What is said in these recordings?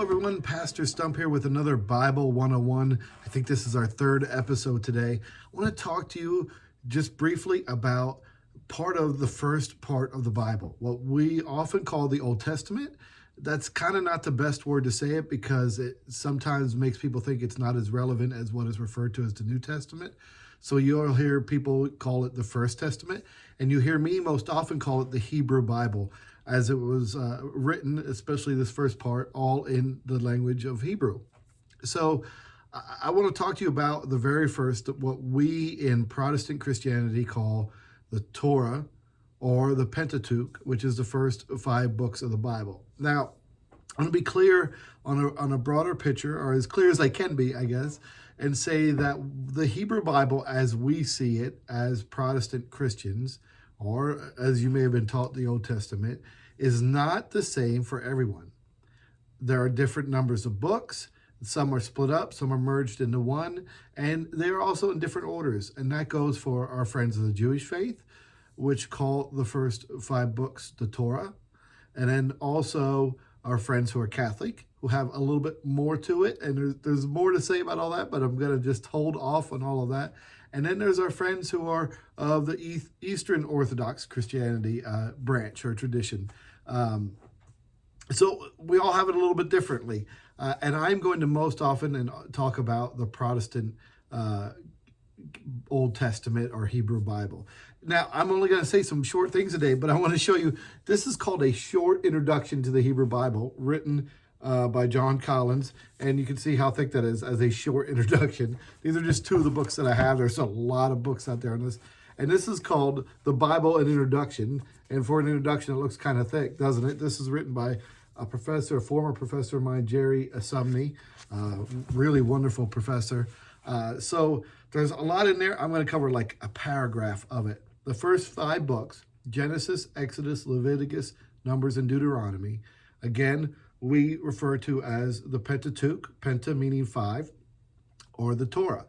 everyone. Pastor Stump here with another Bible 101. I think this is our third episode today. I want to talk to you just briefly about part of the first part of the Bible, what we often call the Old Testament. That's kind of not the best word to say it because it sometimes makes people think it's not as relevant as what is referred to as the New Testament. So you'll hear people call it the First Testament, and you hear me most often call it the Hebrew Bible, as it was written, especially this first part, all in the language of Hebrew. So I want to talk to you about the very first, what we in Protestant Christianity call the Torah, or the Pentateuch, which is the first 5 books of the Bible. Now, I'm going to be clear on a broader picture, or as clear as I can be, I guess, and say that the Hebrew Bible, as we see it as Protestant Christians, or as you may have been taught the Old Testament, is not the same for everyone. There are different numbers of books. Some are split up, some are merged into one, and they're also in different orders. And that goes for our friends of the Jewish faith, which call the first 5 books the Torah. And then also our friends who are Catholic, who have a little bit more to it. And there's more to say about all that, but I'm going to just hold off on all of that. And then there's our friends who are of the Eastern Orthodox Christianity branch or tradition. So we all have it a little bit differently. And I'm going to most often talk about the Protestant Old Testament or Hebrew Bible. Now, I'm only going to say some short things today, but I want to show you, this is called a short introduction to the Hebrew Bible, written by John Collins, and you can see how thick that is as a short introduction. These are just 2 of the books that I have. There's a lot of books out there on this, and this is called The Bible, an Introduction, and for an introduction, it looks kind of thick, doesn't it? This is written by a former professor of mine, Jerry Asumney, really wonderful professor. So there's a lot in there. I'm going to cover like a paragraph of it. The first 5 books, Genesis, Exodus, Leviticus, Numbers, and Deuteronomy, again, we refer to as the Pentateuch, Penta meaning 5, or the Torah.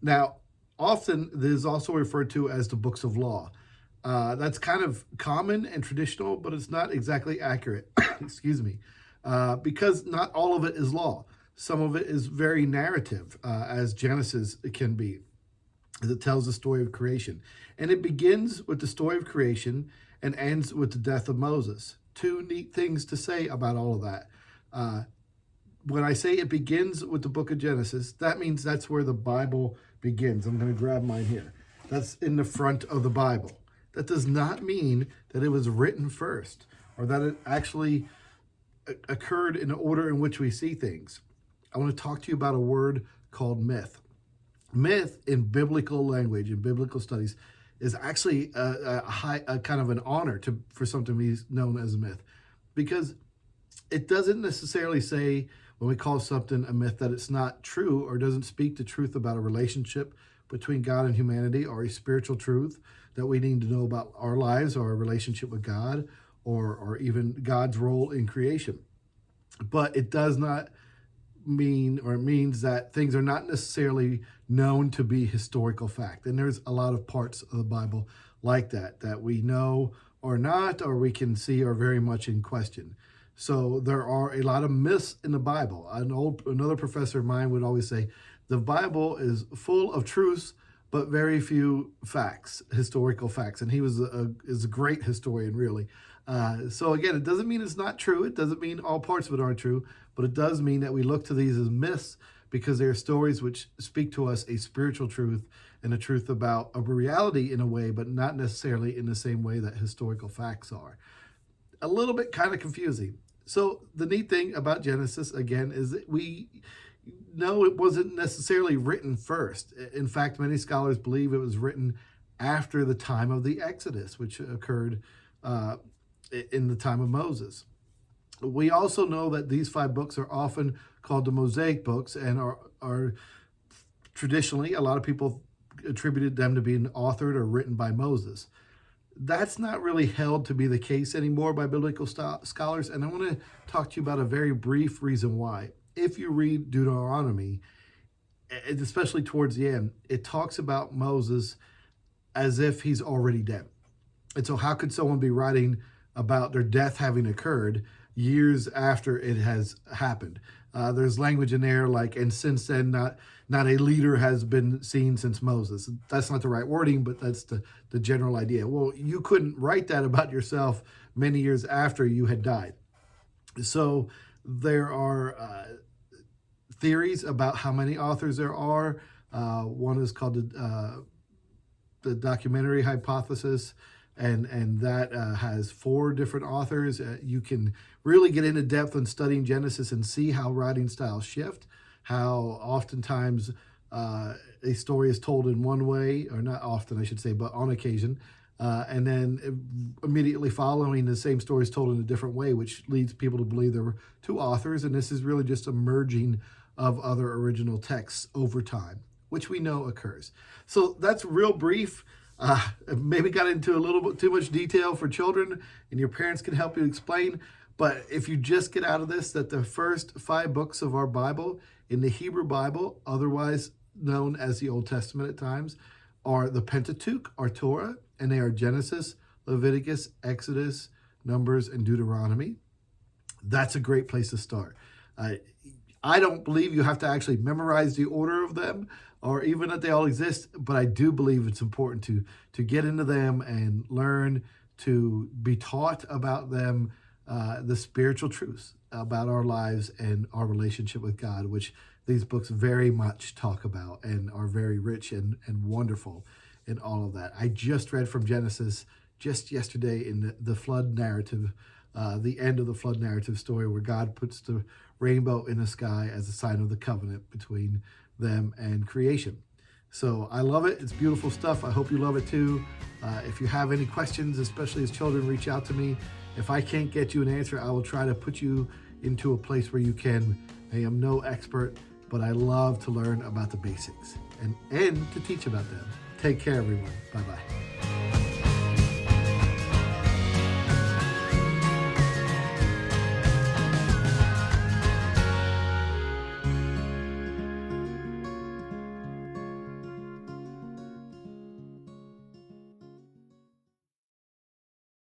Now, often this is also referred to as the books of law. That's kind of common and traditional, but it's not exactly accurate, excuse me, because not all of it is law. Some of it is very narrative, as Genesis can be, as it tells the story of creation. And it begins with the story of creation and ends with the death of Moses. 2 neat things to say about all of that. When I say it begins with the book of Genesis, that means that's where the Bible begins. I'm going to grab mine here. That's in the front of the Bible. That does not mean that it was written first, or that it actually occurred in the order in which we see things. I want to talk to you about a word called myth. Myth in biblical language, in biblical studies, is actually a kind of an honor for something to be known as a myth, because it doesn't necessarily say, when we call something a myth, that it's not true or doesn't speak the truth about a relationship between God and humanity, or a spiritual truth that we need to know about our lives or our relationship with God, or even God's role in creation. But it does not mean, or it means that things are not necessarily known to be historical fact. And there's a lot of parts of the Bible like that we know or not, or we can see are very much in question. So there are a lot of myths in the Bible. Another professor of mine would always say, the Bible is full of truths, but very few facts, historical facts. And he is a great historian, really. So again, it doesn't mean it's not true. It doesn't mean all parts of it aren't true, but it does mean that we look to these as myths, because they are stories which speak to us a spiritual truth and a truth about a reality in a way, but not necessarily in the same way that historical facts are. A little bit kind of confusing. So the neat thing about Genesis, again, is that we know it wasn't necessarily written first. In fact, many scholars believe it was written after the time of the Exodus, which occurred in the time of Moses. We also know that these 5 books are often called the Mosaic books, and are traditionally, a lot of people attributed them to being authored or written by Moses. That's not really held to be the case anymore by biblical scholars, and I want to talk to you about a very brief reason why. If you read Deuteronomy, especially towards the end, it talks about Moses as if he's already dead. And so how could someone be writing about their death having occurred years after it has happened. There's language in there like, and since then, not a leader has been seen since Moses. That's not the right wording, but that's the general idea. Well, you couldn't write that about yourself many years after you had died. So there are theories about how many authors there are. One is called the documentary hypothesis, and that has 4 different authors. You can really get into depth on studying Genesis and see how writing styles shift, how oftentimes a story is told in one way, or not often, I should say, but on occasion, and then immediately following, the same story is told in a different way, which leads people to believe there were 2 authors, and this is really just a merging of other original texts over time, which we know occurs. So that's real brief. Maybe got into a little bit too much detail for children, and your parents can help you explain. But if you just get out of this, that the first 5 books of our Bible in the Hebrew Bible, otherwise known as the Old Testament at times, are the Pentateuch, or Torah, and they are Genesis, Leviticus, Exodus, Numbers, and Deuteronomy. That's a great place to start. I don't believe you have to actually memorize the order of them, or even that they all exist, but I do believe it's important to get into them and learn to be taught about them, the spiritual truths about our lives and our relationship with God, which these books very much talk about and are very rich and wonderful in all of that. I just read from Genesis just yesterday in the flood narrative, the end of the flood narrative story, where God puts the rainbow in the sky as a sign of the covenant between them and creation. So I love it. It's beautiful stuff. I hope you love it too. If you have any questions, especially as children, reach out to me. If I can't get you an answer, I will try to put you into a place where you can. I am no expert, but I love to learn about the basics and to teach about them. Take care, everyone. Bye-bye.